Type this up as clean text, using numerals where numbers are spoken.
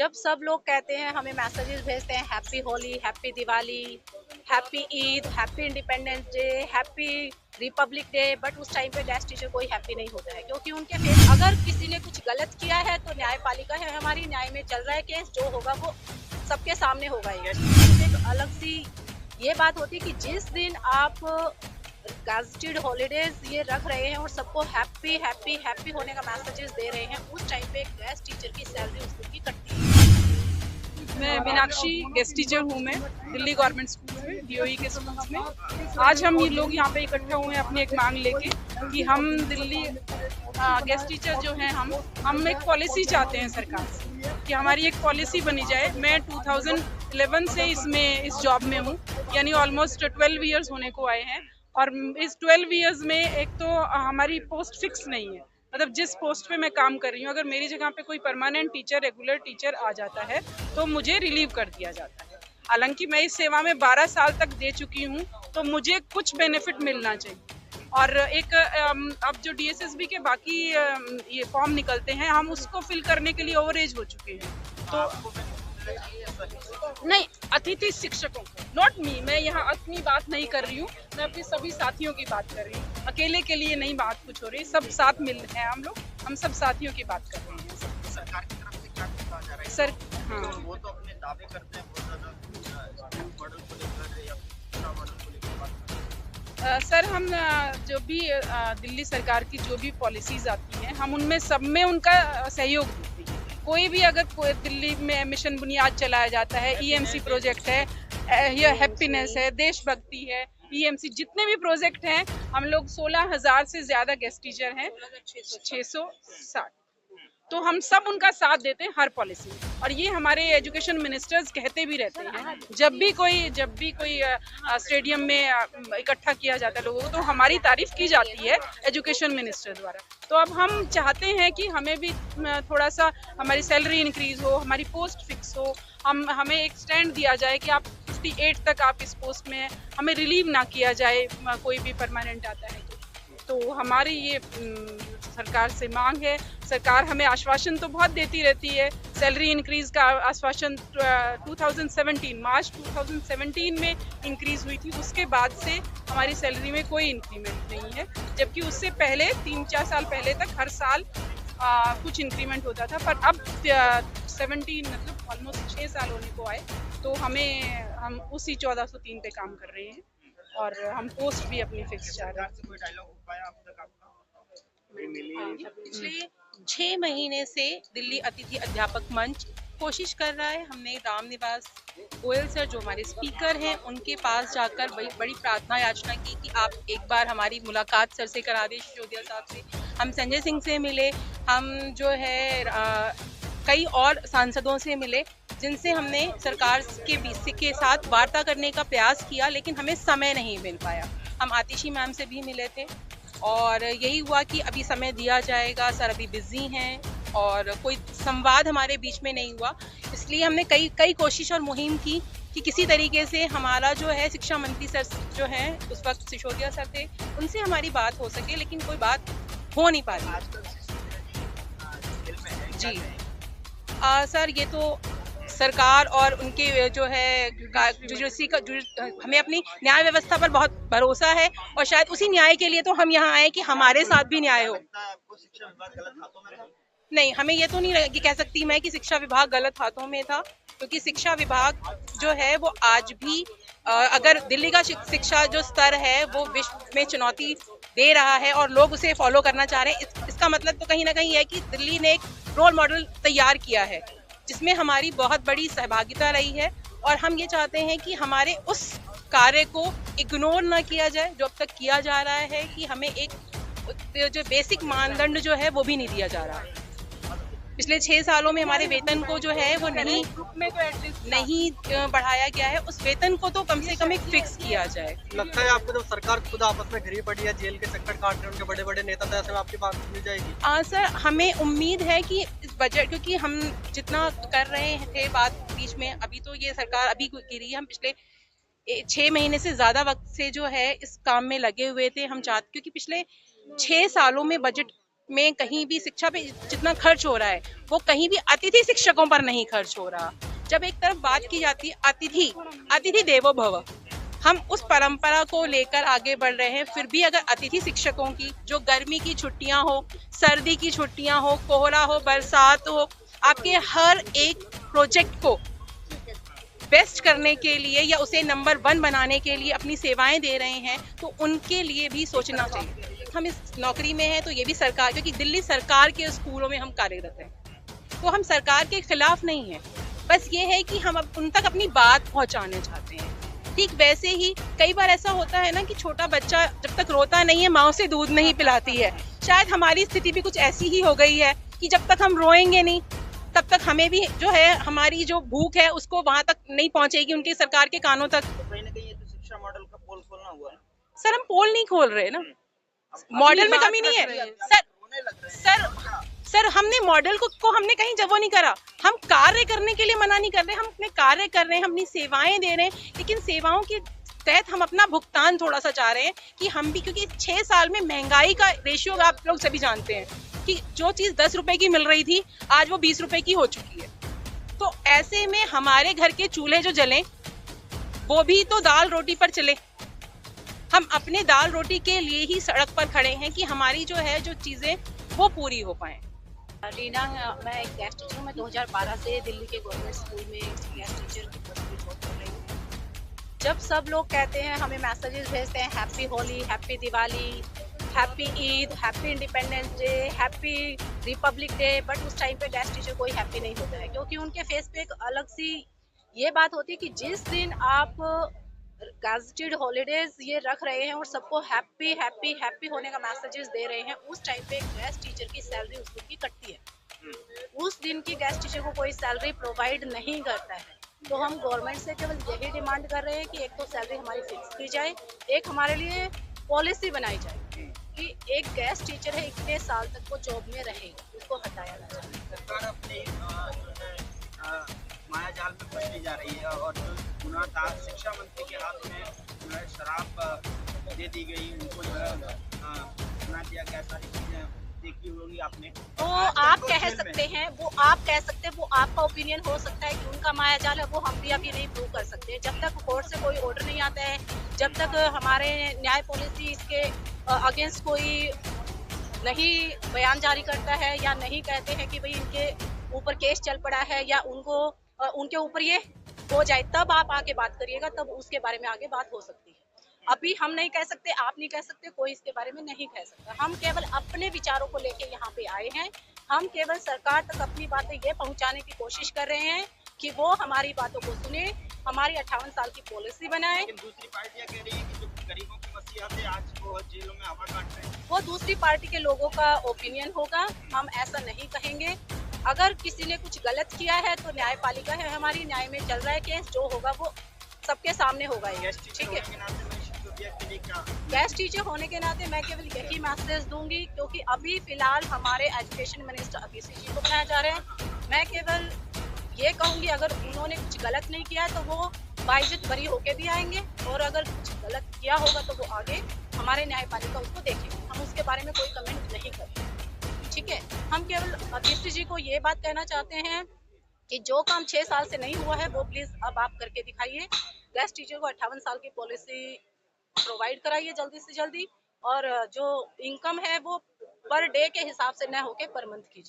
जब सब लोग कहते हैं, हमें मैसेजेस भेजते हैं, happy Holi, happy Diwali, happy Eid, happy independence day, happy Republic day, but उस टाइम पे गेस्ट टीचर कोई हैप्पी नहीं होता है, क्योंकि उनके फेस, अगर किसी ने कुछ गलत किया है तो न्यायपालिका है हमारी, न्याय में चल रहा है केस, जो होगा वो सबके सामने होगा। ये एक अलग सी ये बात होती है कि जिस दिन आप गैजेटेड हॉलीडेज ये रख रहे हैं और सबको हैप्पी हैप्पी हैप्पी होने का मैसेजेस दे रहे हैं, उस टाइम पे गेस्ट टीचर की सैलरी उस दिन की कटती है। मैं मीनाक्षी गेस्ट टीचर हूँ। मैं दिल्ली गवर्नमेंट स्कूल में, डीओई के स्कूल्स में। आज हम ये लोग यहाँ पे इकट्ठे हुए हैं अपनी एक मांग लेके कि हम दिल्ली गेस्ट टीचर जो हैं, हम एक पॉलिसी चाहते हैं सरकार से कि हमारी एक पॉलिसी बनी जाए। मैं 2011 से इस जॉब में हूँ, यानी ऑलमोस्ट 12 ईयर्स होने को आए हैं। और इस 12 ईयर्स में एक तो हमारी पोस्ट फिक्स नहीं है, मतलब जिस पोस्ट पे मैं काम कर रही हूँ, अगर मेरी जगह पे कोई परमानेंट टीचर, रेगुलर टीचर आ जाता है तो मुझे रिलीव कर दिया जाता है। हालांकि मैं इस सेवा में 12 साल तक दे चुकी हूँ, तो मुझे कुछ बेनिफिट मिलना चाहिए। और एक अब जो डीएसएसबी के बाकी ये फॉर्म निकलते हैं, हम उसको फिल करने के लिए ओवर एज हो चुके हैं। तो नहीं, अतिथि शिक्षकों को, नॉट मी, मैं यहाँ अपनी बात नहीं कर रही हूँ, मैं अपने सभी साथियों की बात कर रही हूँ। अकेले के लिए नहीं बात कुछ हो रही, सब साथ मिल रहे हैं हम सब साथियों की बात कर रहे हैं। सरकार की तरफ से क्या कहा जा रहा है? सर हाँ, वो तो अपने दावे करते हैं बहुत ज्यादा मॉडल को लेकर या मॉडल को लेकर बात करते हैं। सर हम जो भी दिल्ली सरकार की जो भी पॉलिसीज आती हैं, हम उनमें सब में उनका सहयोग देते हैं। कोई भी अगर कोई दिल्ली में मिशन बुनियाद चलाया जाता है, ईएमसी प्रोजेक्ट है, या हैप्पीनेस है, देशभक्ति है, ईएमसी, जितने भी प्रोजेक्ट हैं, हम लोग 16,000 से ज्यादा गेस्ट टीचर हैं, 660, तो हम सब उनका साथ देते हैं हर पॉलिसी। और ये हमारे एजुकेशन मिनिस्टर्स कहते भी रहते हैं, जब भी कोई स्टेडियम में इकट्ठा किया जाता है लोगों को, तो हमारी तारीफ की जाती है एजुकेशन मिनिस्टर द्वारा। तो अब हम चाहते हैं कि हमें भी थोड़ा सा हमारी सैलरी इंक्रीज हो, हमारी पोस्ट फिक्स हो, हमें एक स्टैंड दिया जाए कि आप 58 तक आप इस पोस्ट में, हमें रिलीव ना किया जाए कोई भी परमानेंट आता है तो हमारी ये सरकार से मांग है। सरकार हमें आश्वासन तो बहुत देती रहती है, सैलरी इंक्रीज का आश्वासन 2017 मार्च 2017 में इंक्रीज हुई थी, उसके बाद से हमारी सैलरी में कोई इंक्रीमेंट नहीं है, जबकि उससे पहले 3-4 साल पहले तक हर साल कुछ इंक्रीमेंट होता था। पर अब 17 मतलब ऑलमोस्ट 6 साल होने को आए, तो हम उसी 1403 पे काम कर रहे हैं और हम पोस्ट भी अपनी फिक्स चाह रहे हैं। कोई डायलॉग हो पाया अब तक आपका? पिछले 6 महीने से दिल्ली अतिथि अध्यापक मंच कोशिश कर रहा है। हमने रामनिवास गोयल सर जो हमारे स्पीकर हैं, उनके पास जाकर बड़ी प्रार्थना याचना की कि आप एक बार हमारी मुलाकात सर से करा दें, सिसोदिया साहब से। हम संजय सिंह से मिले, हम जो है कई और सांसदों से मिले, जिनसे हमने सरकार के साथ वार्ता करने का प्रयास किया, लेकिन हमें समय नहीं मिल पाया। हम आतिशी मैम से भी मिले थे और यही हुआ कि अभी समय दिया जाएगा, सर अभी बिजी हैं, और कोई संवाद हमारे बीच में नहीं हुआ। इसलिए हमने कई कोशिश और मुहिम की कि किसी तरीके से हमारा जो है शिक्षा मंत्री सर जो हैं उस वक्त सिसोदिया सर थे, उनसे हमारी बात हो सके, लेकिन कोई बात हो नहीं पा रही। जी सर, ये तो सरकार और उनके जो है हमें अपनी न्याय व्यवस्था पर बहुत भरोसा है, और शायद उसी न्याय के लिए तो हम यहाँ आए कि हमारे साथ भी न्याय हो। आपको शिक्षा विभाग गलत हाथों में था? नहीं, हमें ये तो नहीं कह सकती मैं कि शिक्षा विभाग गलत हाथों में था, क्योंकि शिक्षा विभाग जो है वो आज भी अगर दिल्ली का शिक्षा जो स्तर है वो विश्व में चुनौती दे रहा है और लोग उसे फॉलो करना चाह रहे हैं, इसका मतलब तो कहीं ना कहीं है कि दिल्ली ने एक रोल मॉडल तैयार किया है, जिसमें हमारी बहुत बड़ी सहभागिता रही है। और हम ये चाहते हैं कि हमारे उस कार्य को इग्नोर ना किया जाए जो अब तक किया जा रहा है, कि हमें एक जो बेसिक मानदंड जो है वो भी नहीं दिया जा रहा है। पिछले 6 सालों में हमारे वेतन को जो है वो नहीं बढ़ाया गया है, उस वेतन को तो कम से कम एक फिक्स किया जाए। लगता है आपको जब सरकार खुद आपस में घिरी पड़ी है, जेल के चक्कर काट रहे हैं उनके बड़े बड़े नेता, तो ऐसे में आपकी बात मिल जाएगी? सर, हमें उम्मीद है कि इस बजट, क्योंकि हम जितना कर रहे थे बात बीच में, अभी तो ये सरकार अभी गिरी है, हम पिछले 6 महीने से ज्यादा वक्त से जो है इस काम में लगे हुए थे। हम चाहते, क्योंकि पिछले 6 सालों में बजट में कहीं भी शिक्षा पे जितना खर्च हो रहा है वो कहीं भी अतिथि शिक्षकों पर नहीं खर्च हो रहा। जब एक तरफ बात की जाती है अतिथि देवो भव, हम उस परंपरा को लेकर आगे बढ़ रहे हैं, फिर भी अगर अतिथि शिक्षकों की जो गर्मी की छुट्टियां हो, सर्दी की छुट्टियां हो, कोहरा हो, बरसात हो, आपके हर एक प्रोजेक्ट को बेस्ट करने के लिए या उसे नंबर 1 बनाने के लिए अपनी सेवाएं दे रहे हैं, तो उनके लिए भी सोचना चाहिए। हम इस नौकरी में हैं तो ये भी सरकार, क्योंकि दिल्ली सरकार के स्कूलों में हम कार्यरत हैं, तो हम सरकार के खिलाफ नहीं हैं, बस ये है कि हम उन तक अपनी बात पहुंचाना चाहते हैं। ठीक वैसे ही कई बार ऐसा होता है ना कि छोटा बच्चा जब तक रोता नहीं है माँ से दूध नहीं पिलाती है। शायद हमारी स्थिति भी कुछ ऐसी ही हो गई है कि जब तक हम रोएंगे नहीं तब तक हमें भी जो है हमारी जो भूख है उसको वहां तक नहीं पहुंचेगी, उनकी सरकार के कानों तक। तो कहीं ना कहीं ये तो शिक्षा मॉडल का पोल खोलना हुआ है। सर हम पोल नहीं खोल रहे ना, अब मॉडल अपनी में बात कमी नहीं रख है रहे हैं, सर। रोने लग रहे हैं। सर हमने मॉडल को हमने कहीं जब वो नहीं करा, हम कार्य करने के लिए मना नहीं कर रहे, हम अपने कार्य कर रहे हैं, हम अपनी सेवाएं दे रहे हैं, लेकिन सेवाओं के तहत हम अपना भुगतान थोड़ा सा चाह रहे हैं कि हम भी, क्योंकि 6 साल में महंगाई का रेशियो आप लोग सभी जानते हैं कि जो चीज 10 रुपए की मिल रही थी आज वो 20 रुपए की हो चुकी है। तो ऐसे में हमारे घर के चूल्हे जो जलें वो भी तो दाल रोटी पर चले। हम अपने दाल रोटी के लिए ही सड़क पर खड़े हैं कि हमारी जो है जो चीजें वो पूरी हो पाए। रीना, मैं एक गेस्ट टीचर हूँ। मैं 2012 से दिल्ली के गवर्नमेंट स्कूल में गेस्ट टीचर की पोस्ट पे जॉब कर रही हूँ। जब सब लोग कहते हैं, हमें मैसेजेस भेजते हैं happy Holi, happy Diwali, happy Eid, happy independence day, happy Republic day, but उस टाइम पे गेस्ट टीचर कोई हैप्पी नहीं होता है, क्योंकि उनके फेस पे एक अलग सी ये बात होती है कि जिस दिन आप गैजेटेड हॉलीडेज ये रख रहे हैं और सबको हैप्पी हैप्पी हैप्पी होने का मैसेजेस दे रहे हैं, उस टाइम पे गेस्ट टीचर की सैलरी उस दिन की कटती है। उस दिन की गेस्ट टीचर को कोई सैलरी प्रोवाइड नहीं करता है। तो हम गवर्नमेंट से केवल यही डिमांड कर रहे हैं कि एक तो सैलरी हमारी फिक्स की जाए, एक हमारे लिए पॉलिसी बनाई जाए कि एक गेस्ट टीचर है, इतने साल तक वो जॉब में रहेगा, उसको हटाया ना जाए। सरकार अपने जो है माया जाल में फंसती जा रही है और जो गुनाहगार शिक्षा मंत्री के हाथ में जो है शराब दे दी गई, उनको जो है बना दिया गया, सारी चीजें देखी होंगी आपने। तो आप कह सकते हैं, वो आप कह सकते हैं, वो आपका ओपिनियन हो सकता है कि उनका माया जाल है, वो हम भी अभी नहीं प्रूव कर सकते। जब तक कोर्ट से कोई ऑर्डर नहीं आता है, जब तक हमारे न्याय पॉलिसी इसके अगेंस्ट कोई नहीं बयान जारी करता है या नहीं कहते हैं कि भाई इनके ऊपर केस चल पड़ा है या उनको उनके ऊपर ये हो जाए, तब आप आके बात करिएगा, तब उसके बारे में आगे बात हो सकती है। अभी हम नहीं कह सकते, आप नहीं कह सकते, कोई इसके बारे में नहीं कह सकता। हम केवल अपने विचारों को लेके यहाँ पे आए हैं। हम केवल सरकार तक अपनी बातें ये पहुँचाने की कोशिश कर रहे हैं कि वो हमारी बातों को सुने, हमारी 58 साल की पॉलिसी बनाए। लेकिन दूसरी पार्टियां कह रही है कि जो गरीबों की मसीहा थे आज वो जेलों में हवा काट रहे हैं। वो दूसरी पार्टी के लोगों का ओपिनियन होगा, हम ऐसा नहीं कहेंगे। अगर किसी ने कुछ गलत किया है तो न्यायपालिका है हमारी, न्याय में चल रहा है केस, जो होगा वो सबके सामने होगा ये, ठीक है। गेस्ट टीचर होने के नाते मैं केवल यही मैसेज दूंगी, क्योंकि अभी फिलहाल हमारे एजुकेशन मिनिस्टर अभिषेक जी को बनाया जा रहा है। मैं केवल ये कहूंगी, अगर उन्होंने कुछ गलत नहीं किया तो वो बाइज्जत बरी होके भी आएंगे, और अगर कुछ गलत किया होगा तो वो आगे हमारे न्यायपालिका उसको देखेंगे। हम उसके बारे में कोई कमेंट नहीं करते, ठीक है। हम केवल अभिषेक जी को ये बात कहना चाहते हैं कि जो काम 6 साल से नहीं हुआ है वो प्लीज अब आप करके दिखाइए। गेस्ट टीचर को 58 साल की पॉलिसी प्रोवाइड कराइए जल्दी से जल्दी, और जो इनकम है वो पर डे के हिसाब से न होके पर मंथ कीजिए।